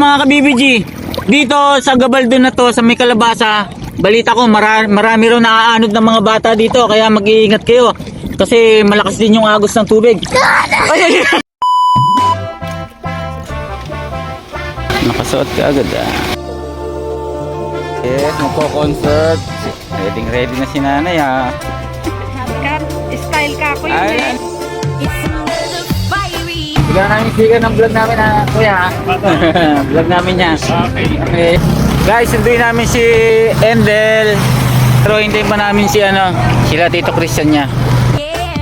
mga ka-BBG, dito sa Gabaldon na to, sa may Kalabasa, balita ko marami raw naaanod ng mga bata dito, kaya mag-iingat kayo kasi malakas din yung agos ng tubig. Ay! Nakasuot ka agad Yes, magko-concert. Ready na si nanay Style ka ako yun Bigyan namin sticker ng vlog namin kuya vlog namin yan. Okay. Guys, sunduin namin si Endel. Pero hintayin pa namin sila Tito Christian niya.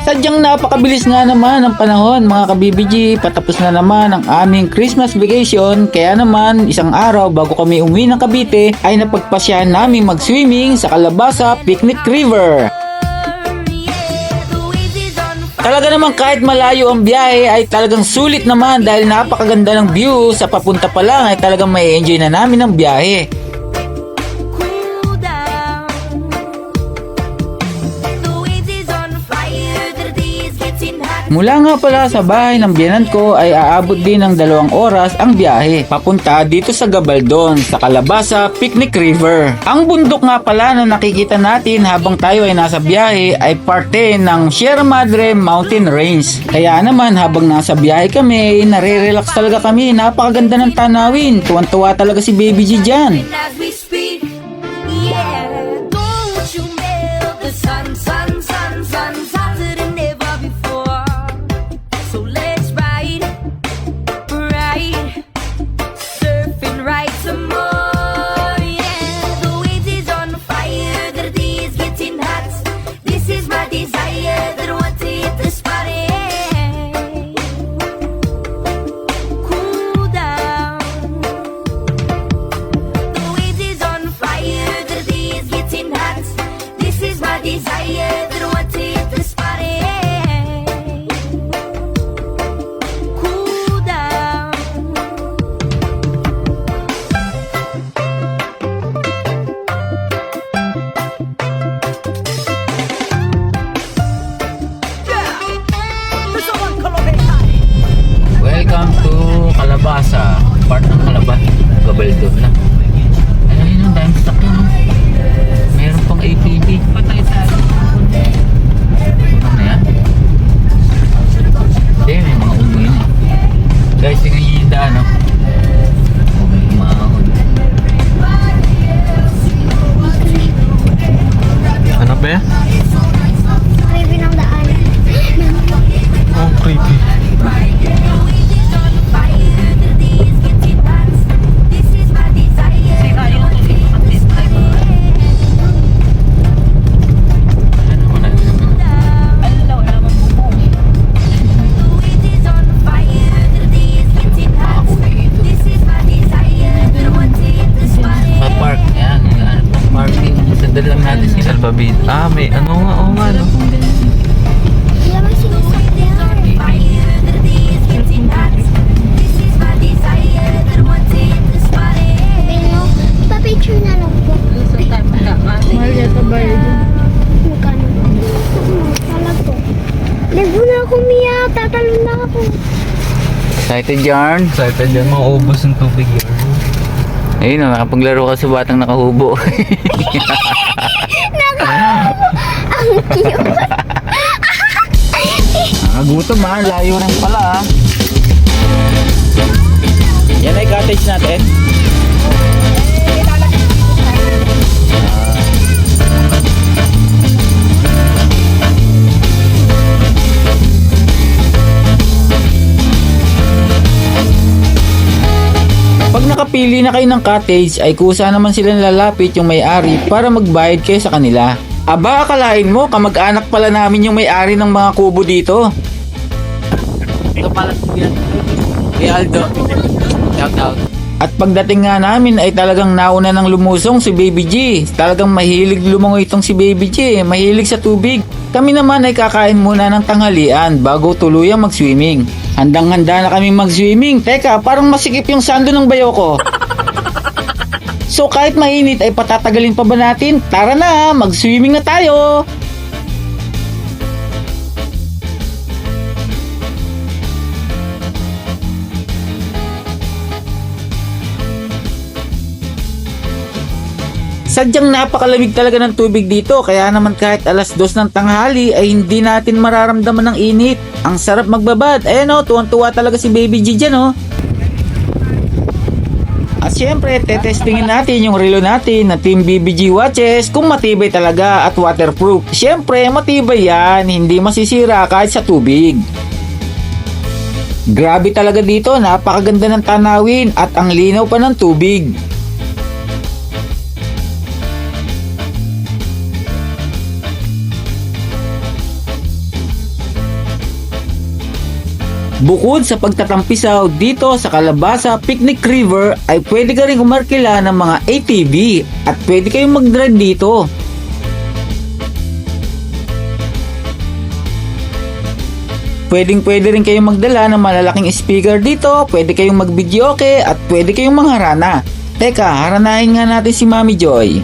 Sadyang napakabilis nga naman ang panahon mga ka-BBG. Patapos na naman ang aming Christmas vacation. Kaya naman isang araw bago kami umuwi ng Cavite ay napagpasyahan namin mag-swimming sa Calabasa Picnic River. Talaga naman kahit malayo ang biyahe ay talagang sulit naman dahil napakaganda ng view. Sa papunta pa lang ay talagang may enjoy na namin ang biyahe. Mula nga pala sa bahay ng biyanan ko ay aabot din ng 2 oras ang biyahe papunta dito sa Gabaldon sa Calabasa Picnic River. Ang bundok nga pala na nakikita natin habang tayo ay nasa biyahe ay parte ng Sierra Madre Mountain Range. Kaya naman habang nasa biyahe kami, nare-relax talaga kami. Napakaganda ng tanawin. Tuwan-tuwa talaga si Baby G dyan. Welcome to Calabasa, part ng Calabasa, Gabaldon na. Ayun yung dime stock yun. Meron pang APB. Patay tayo. Ano na yan? Hindi, may mga umo yun Guys, tingnan nyo yung daan may umahon. Ano ba yan? Creepy ng daan. Oh, creepy. Salbabid. May ano nga, oo nga, no? Pa-picture na lang po. Mahal yata bayad yun. Magkano? Talag po. Ligo na ako, Mia. Tatalon na ako. Excited yarn? Excited yan, mauubos ng tubig yan. Ayun nakapaglaro ka sa batang nakahubo. Ang cute. Nagutom layo rin pala Yan ay cottage natin. Pag nakapili na kayo ng cottage ay kusa naman sila lalapit yung may-ari para magbayad kayo sa kanila. Aba, akalain mo kamag-anak pala namin yung may-ari ng mga kubo dito. Ito pala yan. Kay Aldo. Shout out. At pagdating nga namin ay talagang nauna ng lumusong si Baby G. Talagang mahilig lumangoy itong si Baby G. Mahilig sa tubig. Kami naman ay kakain muna ng tanghalian bago tuluyang mag-swimming. Handang-handa na kami mag-swimming. Teka, parang masikip yung sando ng bayo ko. So kahit mainit ay patatagalin pa ba natin? Tara na, mag-swimming na tayo! Sadyang napakalamig talaga ng tubig dito, kaya naman kahit alas 2 ng tanghali ay hindi natin mararamdaman ng init. Ang sarap magbabad. Ayan o, tuwang-tuwa talaga si Baby G dyan o. At syempre, tetestingin natin yung relo natin na Team BBG watches kung matibay talaga at waterproof. Syempre, matibay yan, hindi masisira kahit sa tubig. Grabe talaga dito, napakaganda ng tanawin at ang linaw pa ng tubig. Bukod sa pagtatampisaw dito sa Calabasa Picnic River ay pwede ka rin umarkila ng mga ATV at pwede kayong mag-drive dito. Pwede rin kayong magdala ng malalaking speaker dito, pwede kayong mag-videoke at pwede kayong mangharana. Teka, haranahin nga natin si Mami Joy.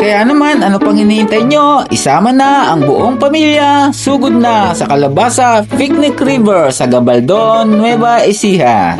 Kaya naman, ano pang hinihintay nyo? Isama na ang buong pamilya, sugod na sa Calabasa Picnic River sa Gabaldon, Nueva Ecija.